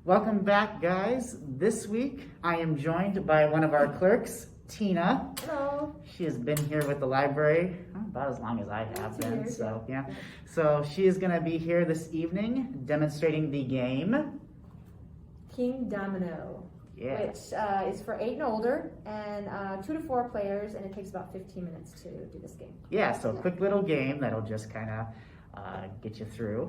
Welcome back, guys. This week I am joined by one of our clerks, Tina. Hello. She has been here with the library about as long as I have been, years, so yeah. So she is going to be here this evening demonstrating the game King Domino, Yeah. which is for 8 and older, and 2 to 4 players, and it takes about 15 minutes to do this game. Yeah, so a quick little game that'll just kind of get you through.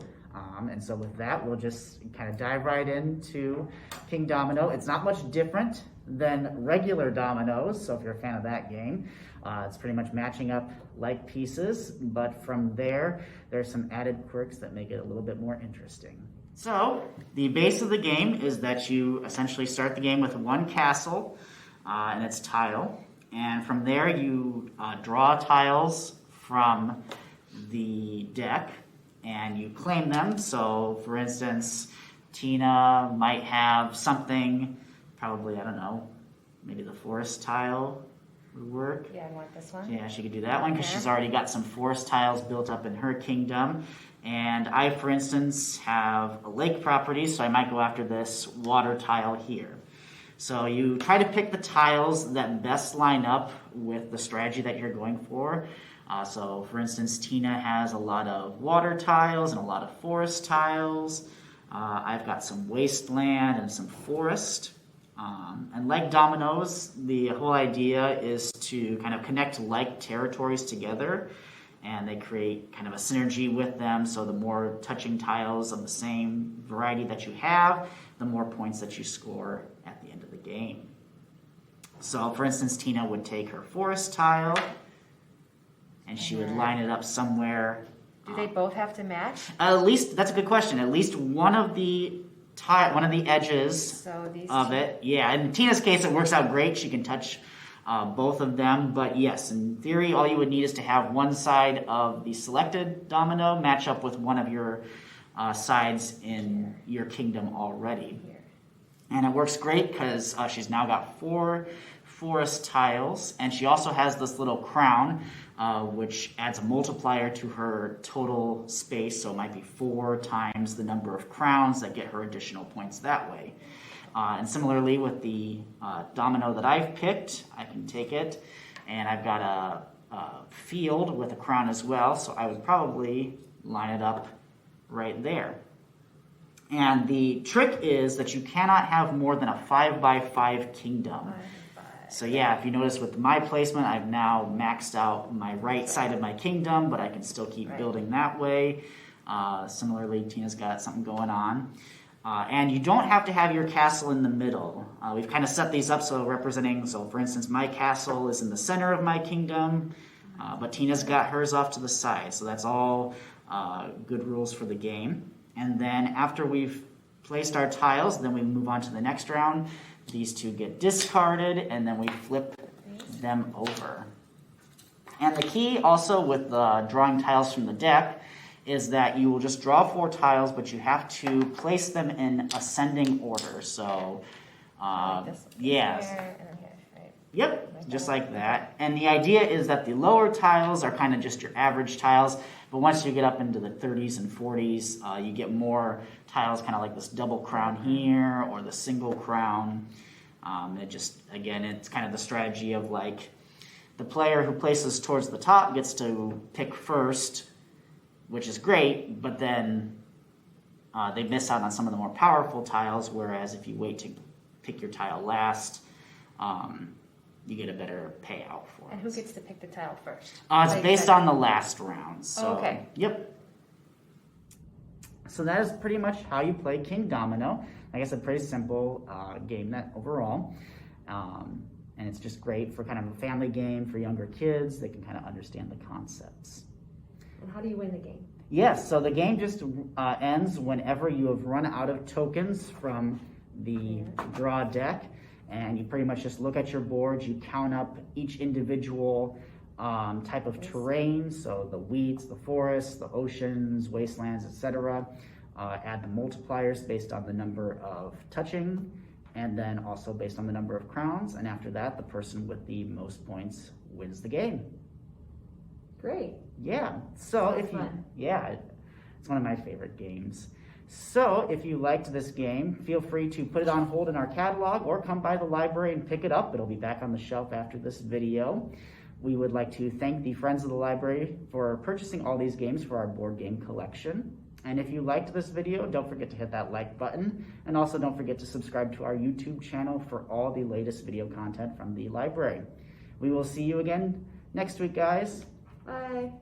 And so with that, we'll just kind of dive right into King Domino. It's not much different than regular dominoes, so if you're a fan of that game, it's pretty much matching up like pieces, but from there's some added quirks that make it a little bit more interesting. So the base of the game is that you essentially start the game with one castle and its tile, and from there you draw tiles from the deck and you claim them. So for instance, Tina might have something, probably, I don't know, maybe the forest tile would work. Yeah, I want this one. Yeah, she could do that one because she's already got some forest tiles built up in her kingdom. And I, for instance, have a lake property, so I might go after this water tile here. So you try to pick the tiles that best line up with the strategy that you're going for. So for instance, Tina has a lot of water tiles and a lot of forest tiles. I've got some wasteland and some forest. And like dominoes, the whole idea is to kind of connect like territories together, and they create kind of a synergy with them. So the more touching tiles of the same variety that you have, the more points that you score at the end of the game. So for instance, Tina would take her forest tile and she would line it up somewhere. Do they both have to match? At least, that's a good question. At least one of the edges of it. Yeah, in Tina's case, it works out great. She can touch both of them. But yes, in theory, all you would need is to have one side of the selected domino match up with one of your sides in your kingdom already. And it works great because she's now got 4 forest tiles, and she also has this little crown, which adds a multiplier to her total space, so it might be 4 times the number of crowns that get her additional points that way. And similarly with the domino that I've picked, I can take it, and I've got a field with a crown as well, so I would probably line it up right there. And the trick is that you cannot have more than a 5x5 kingdom. So yeah, if you notice with my placement, I've now maxed out my right side of my kingdom, but I can still keep building that way. Similarly, Tina's got something going on. And you don't have to have your castle in the middle. We've kind of set these up so for instance, my castle is in the center of my kingdom, but Tina's got hers off to the side. So that's all good rules for the game. And then after we've placed our tiles, then we move on to the next round. These 2 get discarded, and then we flip them over. And the key also with drawing tiles from the deck is that you will just draw 4 tiles, but you have to place them in ascending order. So, yes. Yep, just like that. And the idea is that the lower tiles are kind of just your average tiles, but once you get up into the 30s and 40s, you get more tiles, kind of like this double crown here or the single crown. It's kind of the strategy of like the player who places towards the top gets to pick first, which is great, but then they miss out on some of the more powerful tiles, whereas if you wait to pick your tile last, you get a better payout for it. And who gets to pick the tile first? It's based on the last round. So, okay. Yep. So that is pretty much how you play King Domino. Like I said, pretty simple game overall. And it's just great for kind of a family game for younger kids. They can kind of understand the concepts. And how do you win the game? Yes, so the game just ends whenever you have run out of tokens from the draw deck. And you pretty much just look at your board, you count up each individual type of terrain, so the wheats, the forests, the oceans, wastelands, etc. Add the multipliers based on the number of touching, and then also based on the number of crowns, and after that, the person with the most points wins the game. Great. Yeah, so It's fun. it's one of my favorite games. So if you liked this game, feel free to put it on hold in our catalog or come by the library and pick it up. It'll be back on the shelf after this video. We would like to thank the Friends of the Library for purchasing all these games for our board game collection. And if you liked this video, don't forget to hit that like button. And also don't forget to subscribe to our YouTube channel for all the latest video content from the library. We will see you again next week, guys. Bye.